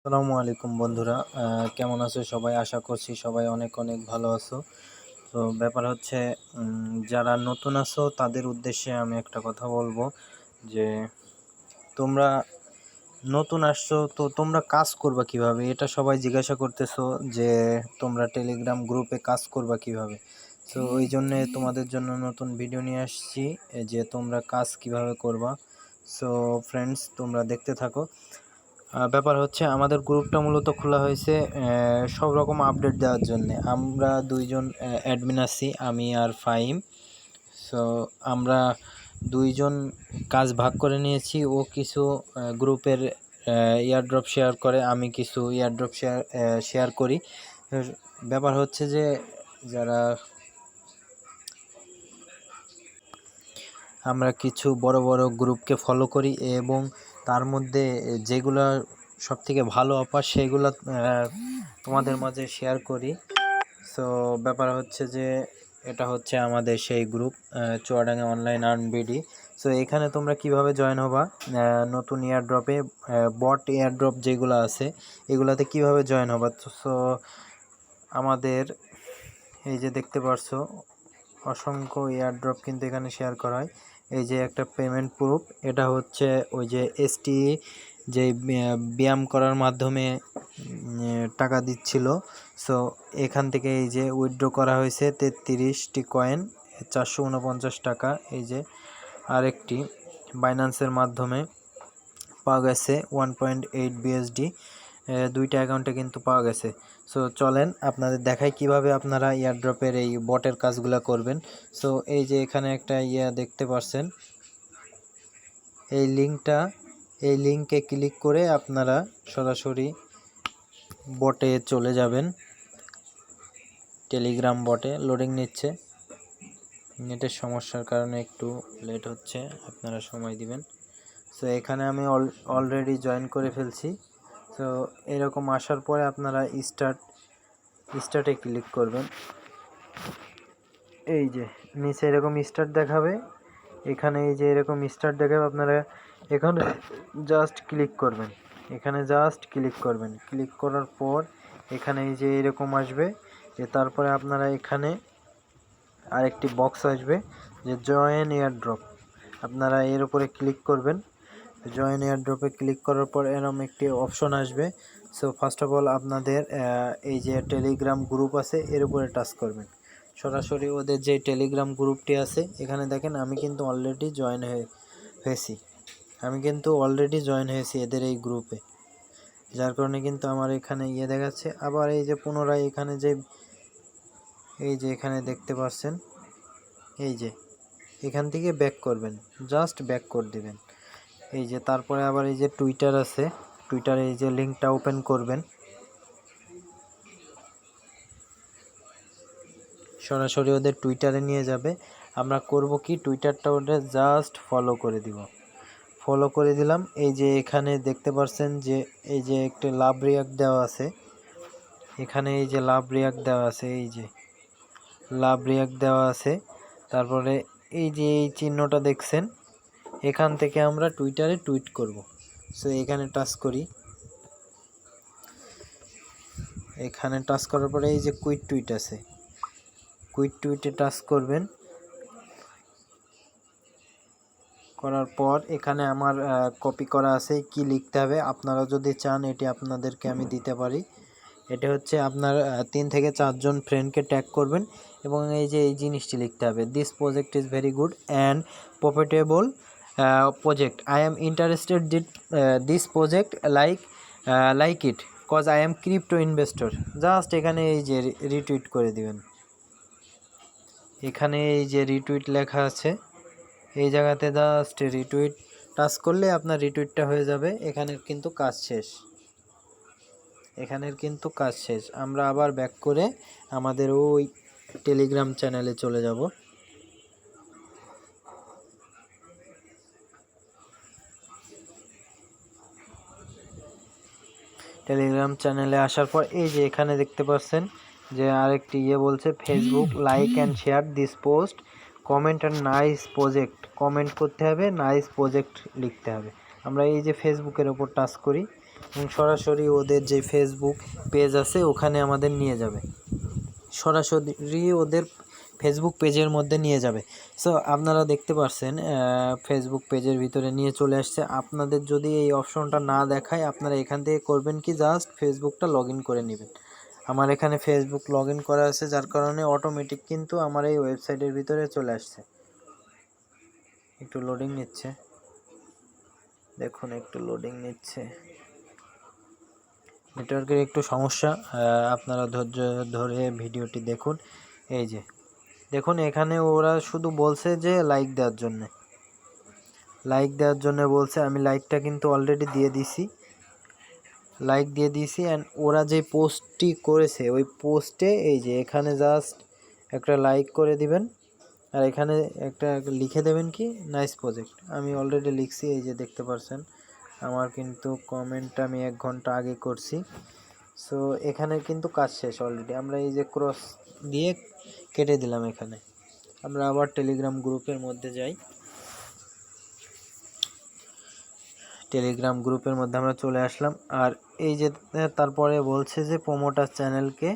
আসসালামু আলাইকুম বন্ধুরা, কেমন আছো সবাই? আশা করছি সবাই অনেক অনেক ভালো আছো। তো ব্যাপার হচ্ছে, যারা নতুন আছো তাদের উদ্দেশ্যে আমি একটা কথা বলবো যে তোমরা নতুন আসছো, তো তোমরা কাজ করবা কিভাবে, এটা সবাই জিজ্ঞাসা করতেছো যে তোমরা টেলিগ্রাম গ্রুপে কাজ করবা কিভাবে। তো ওই জন্যে তোমাদের জন্য নতুন ভিডিও নিয়ে আসছি, যে তোমরা কাজ কিভাবে করবা। সো ফ্রেন্ডস, তোমরা দেখতে থাকো। ব্যাপার হচ্ছে, আমাদের গ্রুপটা মূলত খোলা হয়েছে সব রকম আপডেট দেওয়ার জন্য। আমরা দুইজন অ্যাডমিন আছি, আমি আর ফাহিম। সো আমরা দুইজন কাজ ভাগ করে নিয়েছি। ও কিছু গ্রুপের এয়ারড্রপ শেয়ার করে, আমি কিছু এয়ারড্রপ শেয়ার করি। ব্যাপার হচ্ছে যে যারা আমরা কিছু বড় বড় গ্রুপকে ফলো করি এবং তার মধ্যে যেগুলো সবথেকে ভালো অফার সেগুলো তোমাদের মাঝে শেয়ার করি। সো ব্যাপার হচ্ছে যে এটা হচ্ছে আমাদের সেই গ্রুপ, চুয়াডাঙ্গা অনলাইন আর্নবিডি। সো এখানে তোমরা কিভাবে জয়েন হবা, নতুন এয়ারড্রপে বট এয়ারড্রপ যেগুলো আছে এগুলাতে কিভাবে জয়েন হবা। সো আমাদের এই যে দেখতে পারছো অসংখ্য এয়ারড্রপ কিন্তু এখানে শেয়ার করা হয়। এই যে একটা পেমেন্ট প্রুফ, এটা হচ্ছে ওই যে এসটি যে ব্যায়াম করার মাধ্যমে টাকা দিচ্ছিল। সো এখান থেকে এই যে উইথড্র করা হয়েছে 33টি কয়েন, 449 টাকা। এই যে আরেকটি বাইন্যান্সের মাধ্যমে পাওয়া গেছে 1.8 বিএসডি, দুইটা অ্যাকাউন্টে কিন্তু পাওয়া গেছে। সো চলেন আপনাদের দেখাই কিভাবে আপনারা এয়ারড্রপের এই বটের কাজগুলো করবেন। সো এই যে এখানে একটা দেখতে পাচ্ছেন, এই লিঙ্কে ক্লিক করে আপনারা সরাসরি বটে চলে যাবেন। টেলিগ্রাম বটে লোডিং নিচ্ছে, নেটের সমস্যার কারণে একটু লেট হচ্ছে, আপনারা সময় দিবেন। সো এখানে আমি অলরেডি জয়েন করে ফেলছি। সো এরকম আসার পরে আপনারা স্টার্টে ক্লিক করবেন। এই যে নিচে এরকম স্টার্ট দেখাবে, এখানে এই যে এরকম স্টার্ট দেখাবে, আপনারা এখানে জাস্ট ক্লিক করবেন। ক্লিক করার পর এখানে এই যে এরকম আসবে, যে তারপরে আপনারা এখানে আরেকটি বক্স আসবে যে জয়েন এয়ারড্রপ, আপনারা এর উপরে ক্লিক করবেন। জয়েন এয়ারড্রপে ক্লিক করার পর এরকম একটি অপশন আসবে। সো ফার্স্ট অফ অল আপনাদের এই যে টেলিগ্রাম গ্রুপ আছে এর উপরে টাচ করবেন। সরাসরি ওদের যে টেলিগ্রাম গ্রুপটি আছে এখানে দেখেন, আমি কিন্তু অলরেডি জয়েন হয়েছি এদের এই গ্রুপে, যার কারণে কিন্তু আমার এখানে দেখাচ্ছে। আবার এই যে পুনরায় এখানে এখানে দেখতে পাচ্ছেন, এই যে এখান থেকে ব্যাক করবেন, জাস্ট ব্যাক করে দিবেন। এই যে তারপরে আবার এই যে টুইটার আছে, টুইটারে এই যে লিঙ্কটা ওপেন করবেন, সরাসরি ওদের টুইটারে নিয়ে যাবে। আমরা করব কি, টুইটারটা ওদের জাস্ট ফলো করে দিলাম। এই যে এখানে দেখতে পাচ্ছেন যে এই যে একটা লাভ রিয়াক্ট দেওয়া আছে, এখানে এই যে লাভ রিয়াক্ট দেওয়া আছে, তারপরে এই যে এই চিহ্নটা দেখছেন, এখান থেকে আমরা টুইটারে টুইট করব। সো এখানে টাচ করি, এখানে টাচ করার পরে এই যে কুইট টুইটে টাচ করবেন। করার পর এখানে আমার কপি করা আছে কি লিখতে হবে, আপনারা যদি চান এটি আপনাদেরকে আমি দিতে পারি। এটা হচ্ছে আপনার 3 থেকে 4 জন ফ্রেন্ডকে ট্যাগ করবেন এবং এই যে এই জিনিসটি লিখতে হবে, this project is very good and profitable project, I am interested this project like it cause I am crypto investor. Just এখানে এই যে রিটুইট করে দিবেন। এখানে এই যে রিটুইট লেখা আছে, এই জায়গাতে জাস্ট রিটুইট টাচ করলে আপনার রিটুইটটা হয়ে যাবে। এখানের কিন্তু কাজ শেষ। আমরা আবার ব্যাক করে আমাদের ওই টেলিগ্রাম চ্যানেলে চলে যাব। টেলিগ্রাম চ্যানেলে আসার পর এই যে এখানে দেখতে পাচ্ছেন যে আরেকটি বলছে, Facebook like and share this post, comment and nice project, comment করতে হবে, নাইস প্রজেক্ট লিখতে হবে। আমরা এই যে ফেসবুকের ওপর টাচ করি, এবং সরাসরি ওদের যে ফেসবুক পেজ আছে ওখানে আমাদের নিয়ে যাবে, সরাসরি ওদের ফেসবুক পেজের মধ্যে নিয়ে যাবে। সো আপনারা দেখতে পাচ্ছেন ফেসবুক পেজের ভিতরে নিয়ে চলে আসছে। আপনাদের যদি এই অপশনটা না দেখায় আপনারা এখান থেকে করবেন কি, জাস্ট ফেসবুকটা লগ ইন করে নেবেন। আমার এখানে ফেসবুক লগ ইন করা আছে, যার কারণে অটোমেটিক কিন্তু আমার এই ওয়েবসাইটের ভিতরে চলে আসছে। একটু লোডিং নিচ্ছে, দেখুন একটু লোডিং নিচ্ছে, নেটওয়ার্কের একটু সমস্যা, আপনারা ধৈর্য ধরে ভিডিওটি দেখুন। এই যে দেখুন এখানে ওরা শুধু বলছে যে লাইক দেওয়ার জন্য বলছে। আমি লাইকটা কিন্তু অলরেডি দিয়ে দিছি, লাইক দিয়ে দিয়েছি। অ্যান্ড ওরা যে পোস্টটি করেছে ওই পোস্টে এই যে এখানে জাস্ট একটা লাইক করে দিবেন, আর এখানে একটা লিখে দেবেন কি নাইস প্রজেক্ট। আমি অলরেডি লিখছি, এই যে দেখতে পাচ্ছেন আমার কিন্তু কমেন্টটা আমি 1 ঘন্টা আগে করছি। সো এখানে কিন্তু কাজ শেষ অলরেডি। আমরা এই যে ক্রস দিয়ে কেটে দিলাম। এখানে আমরা আবার টেলিগ্রাম গ্রুপের মধ্যে যাই। টেলিগ্রাম গ্রুপের মধ্যে আমরা চলে আসলাম। আর এই যে তারপরে বলছে যে প্রমোটার চ্যানেলকে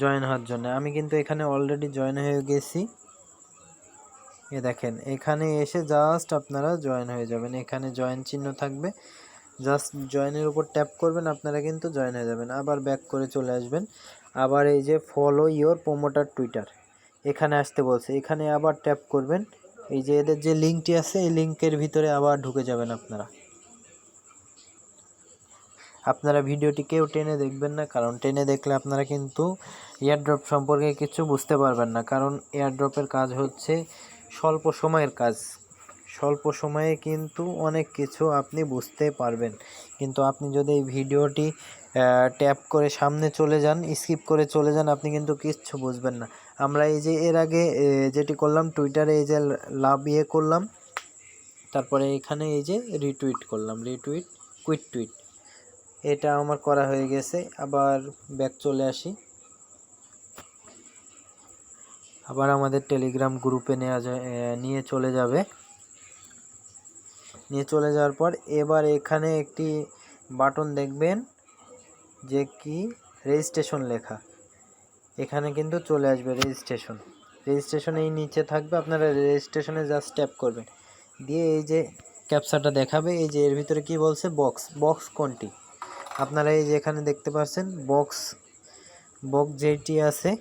জয়েন হওয়ার জন্য। আমি কিন্তু এখানে অলরেডি জয়েন হয়ে গেছি। এ দেখেন এখানে এসে জাস্ট আপনারা জয়েন হয়ে যাবেন, এখানে জয়েন চিহ্ন থাকবে, জাস্ট জয়েনের উপর ট্যাপ করবেন, আপনারা কিন্তু জয়েন হয়ে যাবেন। আবার ব্যাক করে চলে আসবেন। আবার এই যে ফলো ইওর প্রমোটার টুইটার এখানে আসতে বলছে, এখানে আবার ট্যাপ করবেন। এই যে এদের যে লিঙ্কটি আছে এই লিঙ্কের ভিতরে আবার ঢুকে যাবেন। আপনারা ভিডিওটি কেউ টেনে দেখবেন না, কারণ টেনে দেখলে আপনারা কিন্তু এয়ারড্রপ সম্পর্কে কিছু বুঝতে পারবেন না। কারণ এয়ারড্রপের কাজ হচ্ছে স্বল্প সময়ের কাজ, স্বল্প সময়ে কিন্তু অনেক কিছু আপনি বুঝতে পারবেন। কিন্তু আপনি যদি এই ভিডিওটি ট্যাপ করে সামনে চলে যান, স্কিপ করে চলে যান, আপনি কিন্তু কিচ্ছু বুঝবেন না। আমরা এই যে এর আগে যেটি করলাম টুইটারে, এই যে লাভ করলাম, তারপরে এখানে এই যে রিটুইট করলাম, কুইট টুইট, এটা আমার করা হয়ে গেছে। আবার ব্যাক চলে আসি, আবার আমাদের টেলিগ্রাম গ্রুপে নিয়ে চলে যাবে। নিয়ে চলে যাওয়ার পর এবার এখানে একটি বাটন দেখবেন যে কি রেজিস্ট্রেশন লেখা, এখানে কিন্তু চলে আসবে রেজিস্ট্রেশন এই নিচে থাকবে। আপনারা রেজিস্ট্রেশনে জাস্ট ট্যাপ করবেন, দিয়ে এই যে ক্যাপচাটা দেখাবে। এই যে এর ভিতরে কি বলছে, বক্স কোনটি, আপনারা এই যে এখানে দেখতে পাচ্ছেন বক্স যেটি আছে,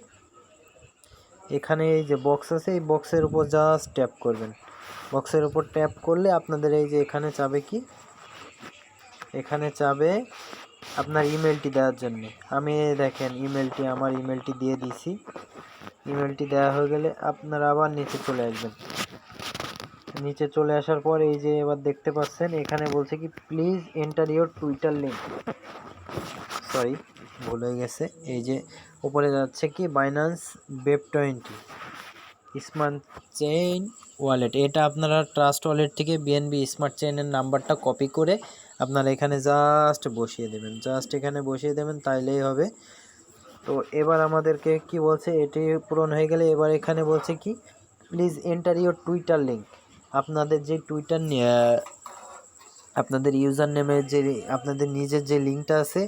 এখানে এই যে বক্স আছে, এই বক্সের উপর জাস্ট ট্যাপ করবেন। বক্সের উপর ট্যাপ করলে আপনাদের এই যে এখানে চাবে কি, এখানে চাবে আপনার ইমেলটি দেওয়ার জন্য। আমি দেখেন আমার ইমেলটি দিয়ে দিছি। ইমেলটি দেওয়া হয়ে গেলে আপনারা আবার নিচে চলে আসবেন। নিচে চলে আসার পর এই যে এবার দেখতে পাচ্ছেন এখানে বলছে কি please enter your Twitter link, sorry ভুল হয়ে গেছে। এই যে উপরে যাচ্ছে কি Binance web 20 smart chain wallet, এটা আপনারা ট্রাস্ট ওয়ালেট থেকে বিএনবি স্মার্ট চেইনের নাম্বারটা কপি করে আপনারা এখানে জাস্ট বসিয়ে দেবেন, তাইলেই হবে। তো এবার আমাদেরকে কি বলছে, এটি পূরণ হয়ে গেলে এবার এখানে বলছে কি please enter your Twitter link, আপনাদের যে টুইটার আপনাদের ইউজার নেমের যে আপনাদের নিজের যে লিঙ্কটা আছে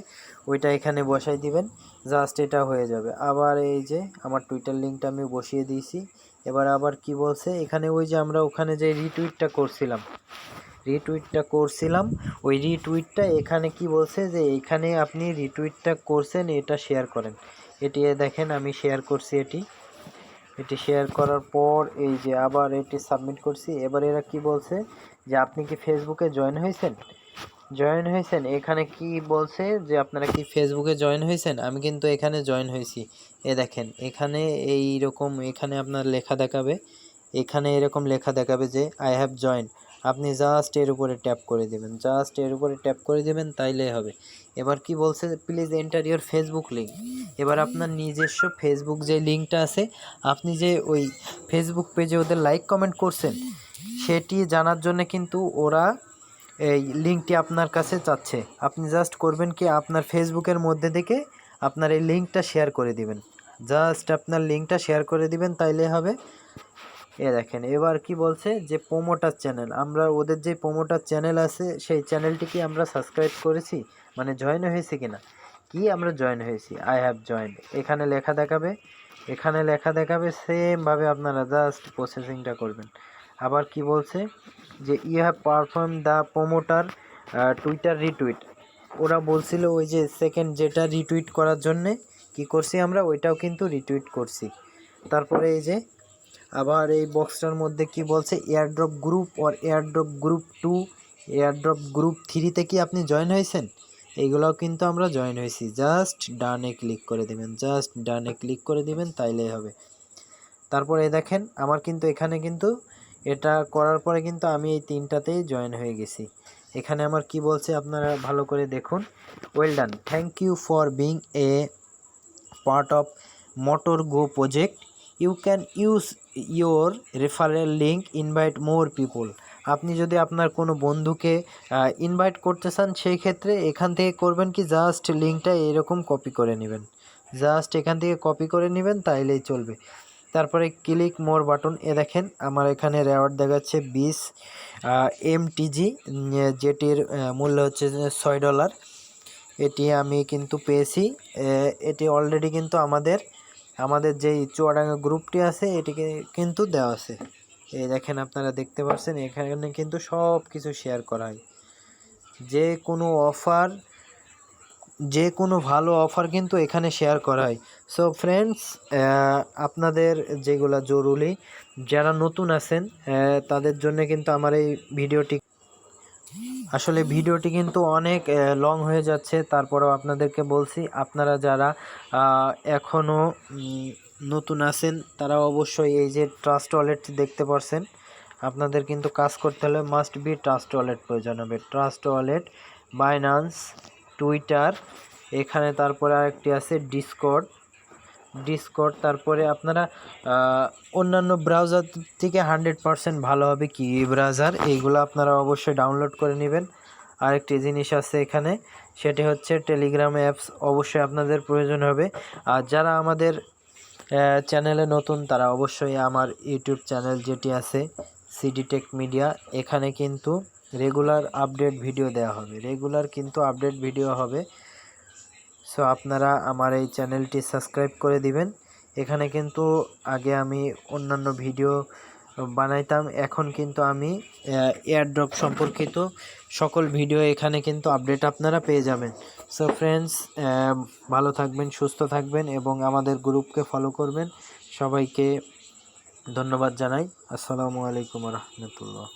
ওইটা এখানে বসাই দিবেন, জাস্ট এটা হয়ে যাবে। আবার এই যে আমার টুইটার লিঙ্কটা আমি বসিয়ে দিয়েছি। এবার আবার কি বলছে এখানে, ওই যে আমরা ওখানে যে রিটুইটটা করছিলাম ওই রিটুইটটা এখানে কি বলছে যে এখানে আপনি রিটুইটটা করছেন এটা শেয়ার করেন। এটি দেখেন আমি শেয়ার করছি, এটি শেয়ার করার পর এই যে আবার এটি সাবমিট করছি। এবার এরা কি বলছে যে আপনি কি ফেসবুকে জয়েন হয়েছেন, এখানে কি বলছে যে আপনারা কি ফেসবুকে জয়েন হয়েছেন। আমি কিন্তু এখানে জয়েন হয়েছি। এ দেখেন এখানে এখানে আপনার লেখা দেখাবে, এখানে এরকম লেখা দেখাবে যে আই হ্যাভ জয়েন। আপনি জাস্ট এর উপরে ট্যাপ করে দেবেন, তাইলেই হবে। এবার কি বলছে please enter your Facebook link. এবার আপনার নিজস্ব ফেসবুক যে লিঙ্কটা আছে, আপনি যে ওই ফেসবুক পেজে ওদের লাইক কমেন্ট করছেন সেটি জানার জন্য কিন্তু ওরা এই লিঙ্কটি আপনার কাছে চাচ্ছে। আপনি জাস্ট করবেন কি আপনার ফেসবুকের মধ্যে থেকে আপনার এই লিঙ্কটা শেয়ার করে দিবেন, তাইলে হবে। দেখেন এবার কি বলছে যে প্রমোটার চ্যানেল, আমরা ওদের যে প্রমোটার চ্যানেল আছে সেই চ্যানেলটিকে আমরা সাবস্ক্রাইব করেছি, মানে জয়েন হয়েছে কিনা, কি আমরা জয়েন হয়েছি, আই হ্যাভ জয়েন্ড এখানে লেখা দেখাবে, এখানে লেখা দেখাবে। সেমভাবে আপনারা জাস্ট প্রসেসিংটা করবেন। আবার কি বলছে যে you have perform the promoter Twitter retweet. ওরা বলছিল ওই যে সেকেন্ড যেটা রিটুইট করার জন্যে কি করছি আমরা, ওইটাও কিন্তু রিটুইট করছি। তারপরে এই যে আবার এই বক্সটার মধ্যে কি বলছে, airdrop group or airdrop group 2, airdrop group 3-তে কি আপনি জয়েন হয়েছেন, এইগুলোও কিন্তু আমরা জয়েন হয়েছি। জাস্ট ডানে ক্লিক করে দেবেন, জাস্ট ডানে ক্লিক করে দিবেন, তাইলেই হবে। তারপরে দেখেন আমার কিন্তু এখানে কিন্তু এটা করার পরে কিন্তু আমি এই 3টাতেই জয়েন হয়ে গেছি। এখানে আমার কি বলছে আপনারা ভালো করে দেখুন, well done, thank you for being a part of motor go project, you can use your referral link invite more people. আপনি যদি আপনার কোনো বন্ধুকে ইনভাইট করতে চান, সেই ক্ষেত্রে এখান থেকে করবেন কি, জাস্ট লিঙ্কটা এরকম কপি করে নেবেন, জাস্ট এখান থেকে কপি করে নেবেন, তাইলেই চলবে। তারপরে ক্লিক মোর বাটন, এ দেখেন আমার এখানে রেওয়ার্ড দেখাচ্ছে 20 MTG, যেটির মূল্য হচ্ছে $6। এটি আমি কিন্তু পেয়েছি। এটি অলরেডি কিন্তু আমাদের যেই চুয়াডাঙ্গা গ্রুপটি আছে এটিকে কিন্তু দেওয়া আছে। এই দেখেন আপনারা দেখতে পাচ্ছেন এখানে কিন্তু সব কিছু শেয়ার করা হয়। যে কোনো ভালো অফার কিন্তু এখানে শেয়ার করা হয়। সো ফ্রেন্ডস, আপনাদের যেগুলো জরুরি, যারা নতুন আছেন তাদের জন্য কিন্তু আমার এই ভিডিওটি, আসলে ভিডিওটি কিন্তু অনেক লং হয়ে যাচ্ছে, তারপরেও আপনাদেরকে বলছি, আপনারা যারা এখনও নতুন আছেন তারা অবশ্যই এই যে ট্রাস্ট ওয়ালেট দেখতে পারছেন, আপনাদের কিন্তু কাজ করতে হলে মাস্ট বি ট্রাস্ট ওয়ালেট প্রয়োজন হবে। ট্রাস্ট ওয়ালেট, বাইন্যান্স, টুইটার, এখানে তারপরে আরেকটি আছে ডিসকর্ড, তারপরে আপনারা অন্যান্য ব্রাউজার থেকে 100% ভালো হবে কি ব্রাউজার, এইগুলো আপনারা অবশ্যই ডাউনলোড করে নেবেন। আরেকটি জিনিস আছে এখানে, সেটি হচ্ছে টেলিগ্রাম অ্যাপস, অবশ্যই আপনাদের প্রয়োজন হবে। আর যারা আমাদের চ্যানেলে নতুন তারা অবশ্যই আমার ইউটিউব চ্যানেল যেটি আছে সিডি টেক মিডিয়া, এখানে কিন্তু রেগুলার আপডেট ভিডিও দেওয়া হবে, রেগুলার কিন্তু আপডেট ভিডিও হবে। সো আপনারা আমার এই চ্যানেলটি সাবস্ক্রাইব করে দিবেন। এখানে কিন্তু আগে আমি অন্যান্য ভিডিও বানাইতাম, এখন কিন্তু আমি এয়ারড্রপ সম্পর্কিত সকল ভিডিও এখানে কিন্তু আপডেট আপনারা পেয়ে যাবেন। সো ফ্রেন্ডস, ভালো থাকবেন, সুস্থ থাকবেন এবং আমাদের গ্রুপকে ফলো করবেন। সবাইকে ধন্যবাদ জানাই। আসসালামু আলাইকুম রহমতুল্লাহ।